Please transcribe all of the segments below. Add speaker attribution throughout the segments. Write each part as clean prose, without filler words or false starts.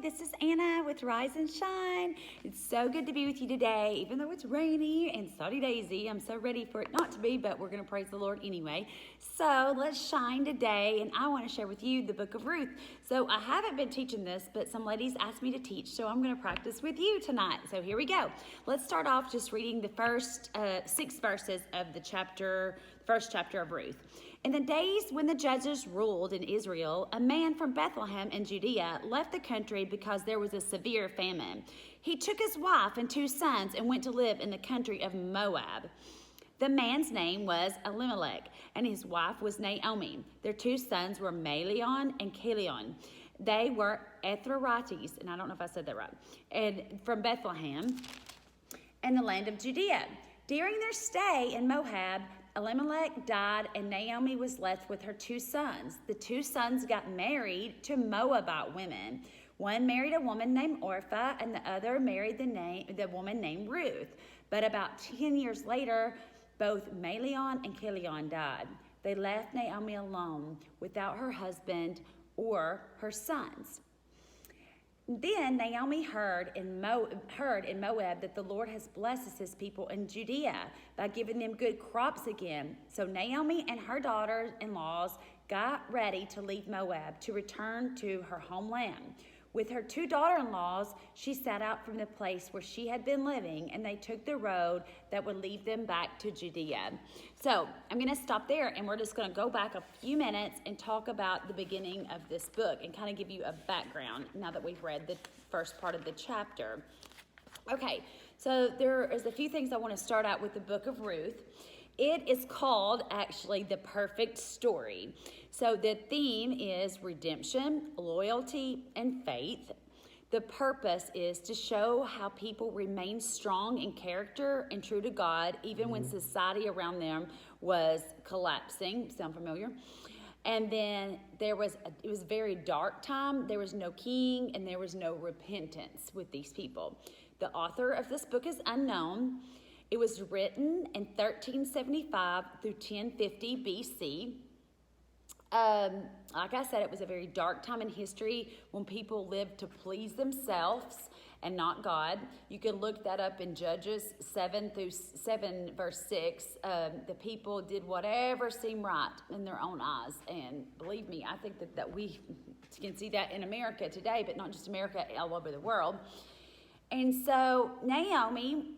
Speaker 1: This is Anna with Rise and Shine. It's so good to be with you today, even though it's rainy and sunny daisy. I'm so ready for it not to be, but we're going to praise the Lord anyway. So let's shine today, and I want to share with you the book of Ruth. So I haven't been teaching this, but some ladies asked me to teach, so I'm going to practice with you tonight. So here we go. Let's start off just reading the first 6 verses of the first chapter of Ruth. In the days when the judges ruled in Israel, a man from Bethlehem in Judea left the country because there was a severe famine. He took his wife and 2 sons and went to live in the country of Moab. The man's name was Elimelech, and his wife was Naomi. Their 2 sons were Malion and Chilion. They were Ethrahites, and I don't know if I said that right, and from Bethlehem and the land of Judea. During their stay in Moab, Elimelech died, and Naomi was left with her 2 sons. The 2 sons got married to Moabite women. One married a woman named Orpah, and the other married the woman named Ruth. But about 10 years later, both Malion and Chilion died. They left Naomi alone without her husband or her sons. Then Naomi heard in Moab that the Lord has blessed his people in Judea by giving them good crops again. So Naomi and her daughters-in-laws got ready to leave Moab to return to her homeland. With her 2 daughter-in-laws, she set out from the place where she had been living, and they took the road that would lead them back to Judea. So I'm going to stop there, and we're just going to go back a few minutes and talk about the beginning of this book and kind of give you a background now that we've read the first part of the chapter. Okay, so there is a few things I want to start out with the book of Ruth. It is called, actually, The Perfect Story. So the theme is redemption, loyalty, and faith. The purpose is to show how people remain strong in character and true to God, even when society around them was collapsing. Sound familiar? And then it was a very dark time. There was no king, and there was no repentance with these people. The author of this book is unknown. It was written in 1375 through 1050 BC. Like I said, it was a very dark time in history when people lived to please themselves and not God. You can look that up in Judges 7 verse 6. The people did whatever seemed right in their own eyes. And believe me, I think that we can see that in America today, but not just America, all over the world. And so Naomi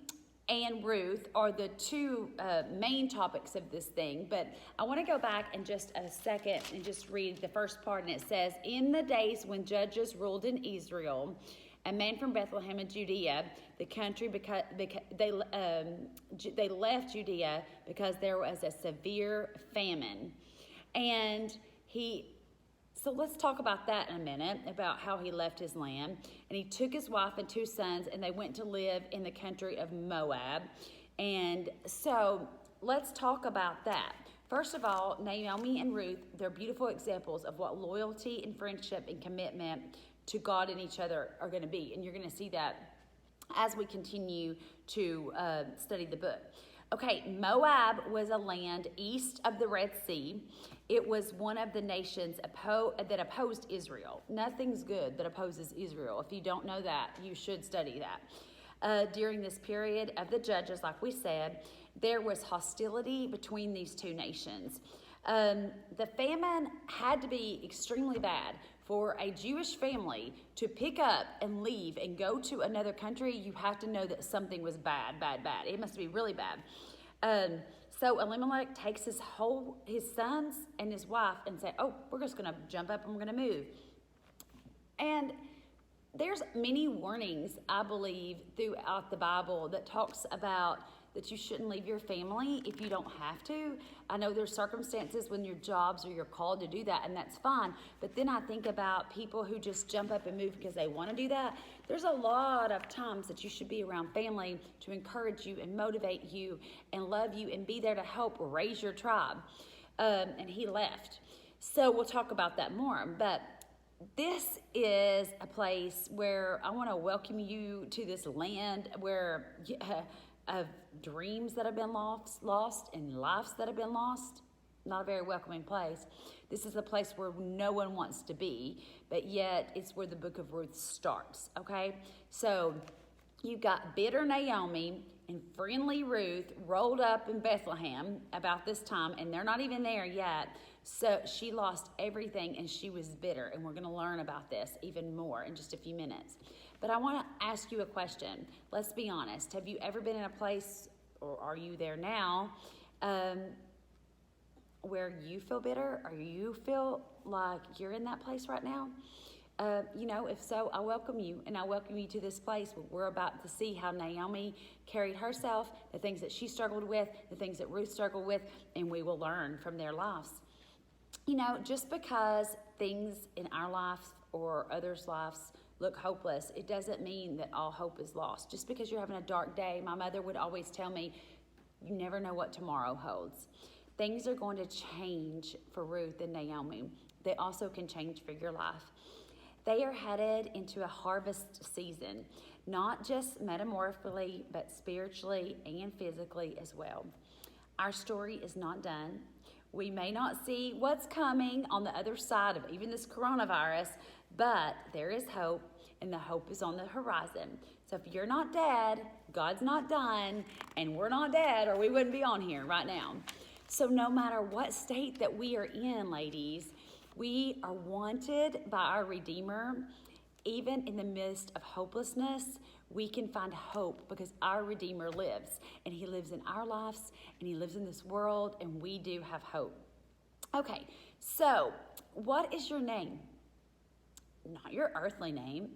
Speaker 1: and Ruth are the 2 main topics of this thing. But I want to go back in just a second and just read the first part. And it says, in the days when judges ruled in Israel, a man from Bethlehem in Judea, the country, because they left Judea because there was a severe famine. So let's talk about that in a minute, about how he left his land. And he took his wife and 2 sons, and they went to live in the country of Moab. And so let's talk about that. First of all, Naomi and Ruth, they're beautiful examples of what loyalty and friendship and commitment to God and each other are going to be. And you're going to see that as we continue to study the book. Okay, Moab was a land east of the Red Sea. It was one of the nations that opposed Israel. Nothing's good that opposes Israel. If you don't know that, you should study that. During this period of the judges, like we said, there was hostility between these 2 nations. The famine had to be extremely bad. For a Jewish family to pick up and leave and go to another country, you have to know that something was bad. It must be really bad. So Elimelech takes his sons and his wife and say, oh, we're just going to jump up and we're going to move. And there's many warnings, I believe, throughout the Bible that talks about that you shouldn't leave your family if you don't have to. I know there's circumstances when your jobs or you're called to do that, and that's fine. But then I think about people who just jump up and move because they want to do that. There's a lot of times that you should be around family to encourage you and motivate you and love you and be there to help raise your tribe. And he left. So we'll talk about that more. But this is a place where I want to welcome you to this land where of dreams that have been lost and lives that have been lost. Not a very welcoming place. This is a place where no one wants to be, but yet it's where the book of Ruth starts, okay? So you've got bitter Naomi and friendly Ruth rolled up in Bethlehem about this time, and they're not even there yet. So she lost everything, and she was bitter, and we're going to learn about this even more in just a few minutes. But I want to ask you a question. Let's be honest. Have you ever been in a place, or are you there now, where you feel bitter, or you feel like you're in that place right now? If so, I welcome you, and I welcome you to this place where we're about to see how Naomi carried herself, the things that she struggled with, the things that Ruth struggled with, and we will learn from their lives. Just because things in our lives or others' lives look hopeless, it doesn't mean that all hope is lost. Just because you're having a dark day, my mother would always tell me, you never know what tomorrow holds. Things are going to change for Ruth and Naomi. They also can change for your life. They are headed into a harvest season, not just metamorphically, but spiritually and physically as well. Our story is not done. We may not see what's coming on the other side of even this coronavirus, but there is hope, and the hope is on the horizon. So if you're not dead, God's not done, and we're not dead, or we wouldn't be on here right now. So no matter what state that we are in, ladies, we are wanted by our Redeemer. Even in the midst of hopelessness, we can find hope because our Redeemer lives, and he lives in our lives, and he lives in this world, and we do have hope. Okay, so what is your name? Not your earthly name.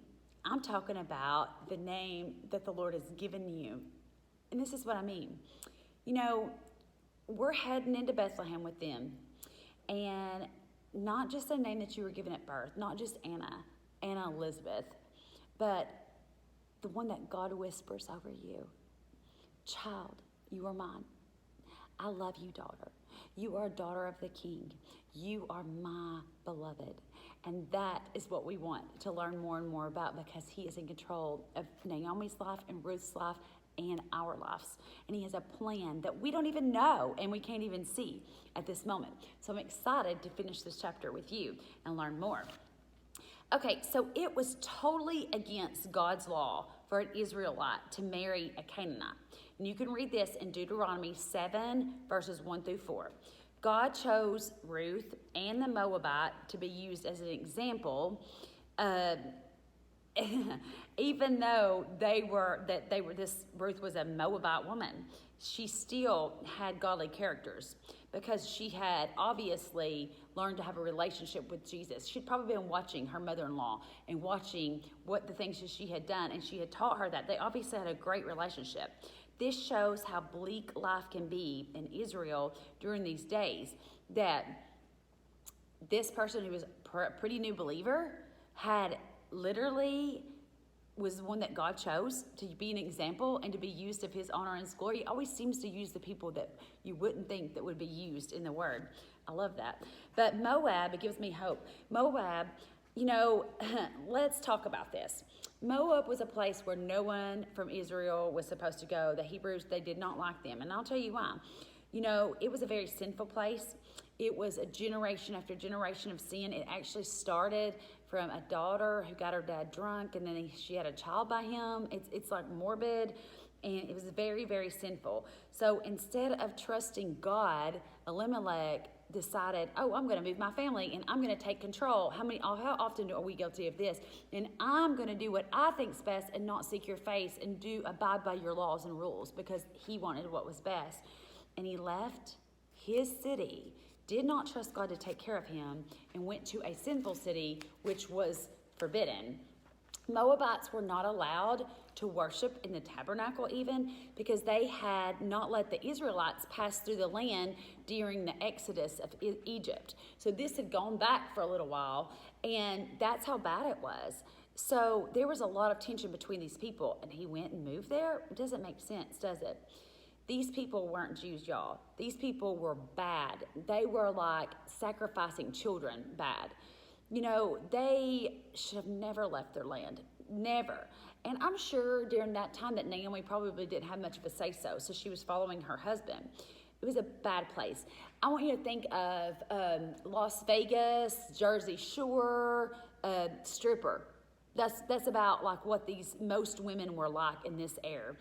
Speaker 1: I'm talking about the name that the Lord has given you. And this is what I mean. We're heading into Bethlehem with them, and not just a name that you were given at birth, not just Anna Elizabeth, but the one that God whispers over you. Child, you are mine. I love you, daughter. You are a daughter of the King. You are my beloved. And that is what we want to learn more and more about, because he is in control of Naomi's life and Ruth's life and our lives. And he has a plan that we don't even know and we can't even see at this moment. So I'm excited to finish this chapter with you and learn more. Okay, so it was totally against God's law for an Israelite to marry a Canaanite. And you can read this in Deuteronomy 7, verses 1 through 4. God chose Ruth and the Moabite to be used as an example, even though Ruth was a Moabite woman. She still had godly characters because she had obviously learned to have a relationship with Jesus. She'd probably been watching her mother-in-law and watching what the things that she had done, and she had taught her that. They obviously had a great relationship. This shows how bleak life can be in Israel during these days, that this person who was a pretty new believer had literally was the one that God chose to be an example and to be used of his honor and his glory. He always seems to use the people that you wouldn't think that would be used in the word. I love that. But Moab, it gives me hope. Moab, let's talk about this. Moab was a place where no one from Israel was supposed to go. The Hebrews, they did not like them. And I'll tell you why. It was a very sinful place. It was a generation after generation of sin. It actually started from a daughter who got her dad drunk, and then she had a child by him. It's like morbid, and it was very, very sinful. So instead of trusting God, Elimelech decided, I'm going to move my family, and I'm going to take control. How often are we guilty of this? And I'm going to do what I think's best and not seek your face and abide by your laws and rules, because he wanted what was best. And he left his city, did not trust God to take care of him, and went to a sinful city, which was forbidden. Moabites were not allowed to worship in the tabernacle even, because they had not let the Israelites pass through the land during the exodus of Egypt. So this had gone back for a little while, and that's how bad it was. So there was a lot of tension between these people, and he went and moved there. It doesn't make sense, does it? These people weren't Jews, y'all. These people were bad. They were like sacrificing children bad. They should have never left their land. Never. And I'm sure during that time that Naomi probably didn't have much of a say-so, so she was following her husband. It was a bad place. I want you to think of Las Vegas, Jersey Shore, stripper. That's about like what these most women were like in this era.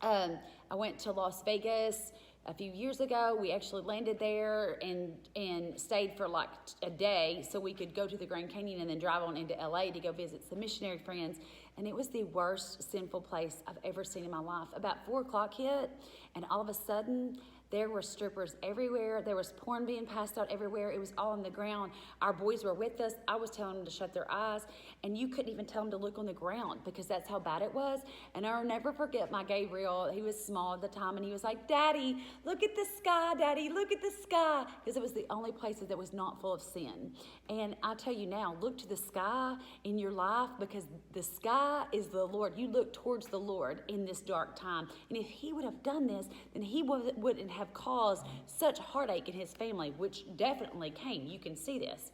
Speaker 1: I went to Las Vegas a few years ago. We actually landed there and stayed for like a day so we could go to the Grand Canyon and then drive on into LA to go visit some missionary friends. And it was the worst sinful place I've ever seen in my life. About 4 o'clock hit, and all of a sudden, there were strippers everywhere. There was porn being passed out everywhere. It was all on the ground. Our boys were with us. I was telling them to shut their eyes, and you couldn't even tell them to look on the ground because that's how bad it was. And I'll never forget my Gabriel. He was small at the time, and he was like, "Daddy, look at the sky, Daddy, look at the sky," because it was the only place that was not full of sin. And I tell you now, look to the sky in your life because the sky is the Lord. You look towards the Lord in this dark time. And if he would have done this, then he wouldn't have caused such heartache in his family, which definitely came. You can see this.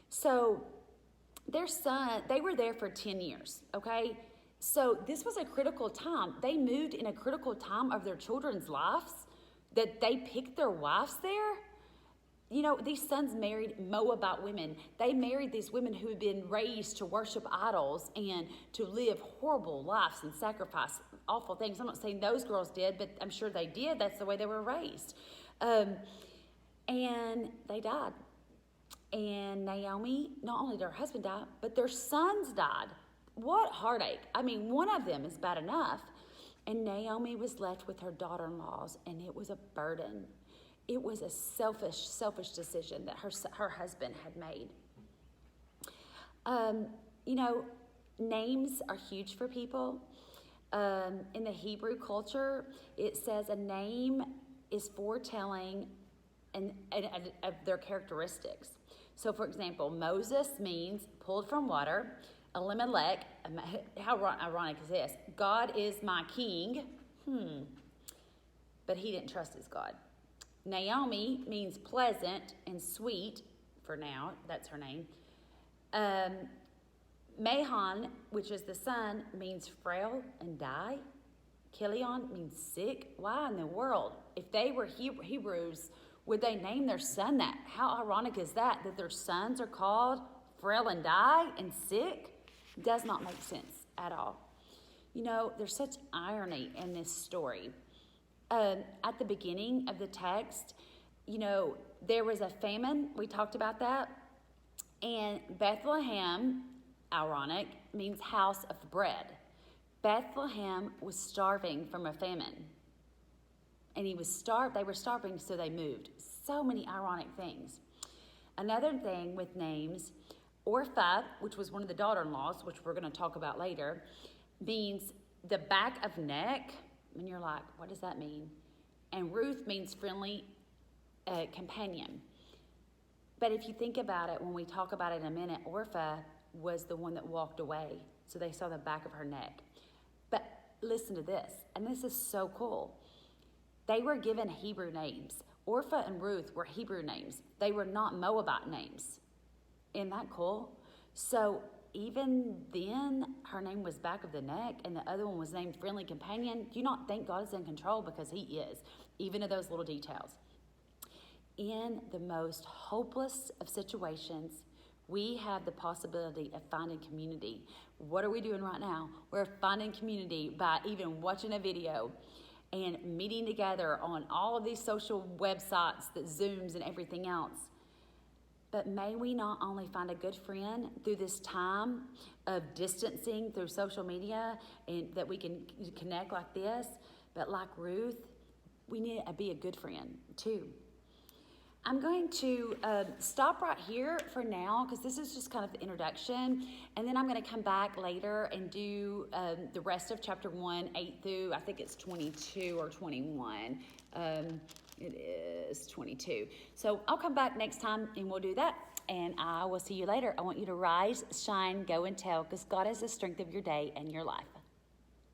Speaker 1: So their son, they were there for 10 years, okay? So this was a critical time. They moved in a critical time of their children's lives that they picked their wives there. You know, these sons married Moabite women. They married these women who had been raised to worship idols and to live horrible lives and sacrifice awful things. I'm not saying those girls did, but I'm sure they did. That's the way they were raised. And they died. And Naomi, not only did her husband die, but their sons died. What heartache. I mean, one of them is bad enough. And Naomi was left with her daughter-in-laws, and it was a burden. It was a selfish decision that her husband had made. You know, names are huge for people. In the Hebrew culture, it says a name is foretelling of their characteristics. So, for example, Moses means pulled from water. Elimelech, how ironic is this? God is my king. But he didn't trust his God. Naomi means pleasant and sweet, for now, that's her name. Mahon, which is the son, means frail and die. Kilion means sick. Why in the world? If they were Hebrews, would they name their son that? How ironic is that their sons are called frail and die and sick? Does not make sense at all. You know, there's such irony in this story. At the beginning of the text, you know, there was a famine. We talked about that. And Bethlehem, ironic, means house of bread. Bethlehem was starving from a famine. And they were starving, so they moved. So many ironic things. Another thing with names, Orpha, which was one of the daughter-in-laws, which we're going to talk about later, means the back of neck. And you're like, what does that mean? And Ruth means friendly companion. But if you think about it, when we talk about it in a minute, Orpha was the one that walked away. So they saw the back of her neck. But listen to this, and this is so cool. They were given Hebrew names. Orpha and Ruth were Hebrew names. They were not Moabite names. Isn't that cool? So even then, her name was back of the neck, and the other one was named friendly companion. Do you not think God is in control? Because he is, even of those little details. In the most hopeless of situations, we have the possibility of finding community. What are we doing right now? We're finding community by even watching a video and meeting together on all of these social websites, the Zooms and everything else. But may we not only find a good friend through this time of distancing through social media and that we can connect like this, but like Ruth, we need to be a good friend too. I'm going to stop right here for now because this is just kind of the introduction. And then I'm going to come back later and do the rest of chapter 1, 8 through, I think it's 22 or 21. It is 22. So I'll come back next time and we'll do that. And I will see you later. I want you to rise, shine, go and tell because God is the strength of your day and your life.